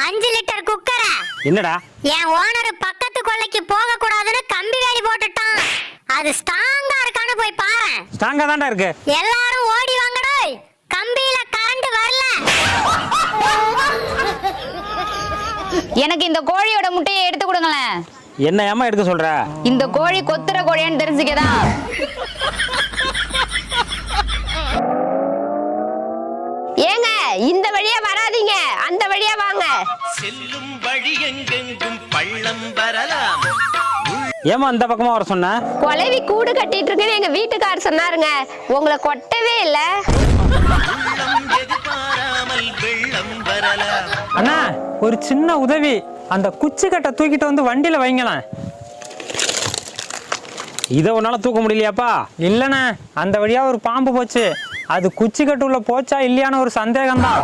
5 litre குக்கரை என்னடா என் owner பக்கத்து கொல்லைக்கு போக கூடாதுன்னு கம்பி வேலி போட்டுட்டான். அது ஸ்ட்ராங்கா இருக்கான்னு போய் பாரு. ஸ்ட்ராங்கா தான்டா இருக்கு. எல்லாரும் ஓடி வாங்கடா, கம்பியில கரண்ட் வரல. எனக்கு இந்த கோழியோட முட்டையை எடுத்து கொடுங்களேன். என்ன ஏமா எடுக்க சொல்ற? இந்த கோழி கொத்துற கோழியான்னு தெரிஞ்சுக்கதான். ஏங்க இந்த வழியா வராதீங்க, அந்த வழியா வாங்க. செல்லும் வழி எங்கெங்கும் பள்ளம் வரலாம். ஏமா அந்த பக்கமா வர சொன்ன? கொலைவி கூடு கட்டிட்டு இருக்குன்னு எங்க வீட்டுக்காரர் சொன்னாருங்க. உங்களை கொட்டவே இல்ல. உள்ளம் எதிர்பாராமல் வெள்ளம் வரலாம். அண்ணா ஒரு சின்ன உதவி, அந்த குச்சி கட்டை தூக்கிட்டு வந்து வண்டியில வைங்களேன். இதை உன்னால தூக்க முடியலையாப்பா? இல்லண்ணே, அந்த வழியா ஒரு பாம்பு போச்சு. அது குச்சி கட்டு உள்ள போச்சா இல்லையான்னு ஒரு சந்தேகம் தான்.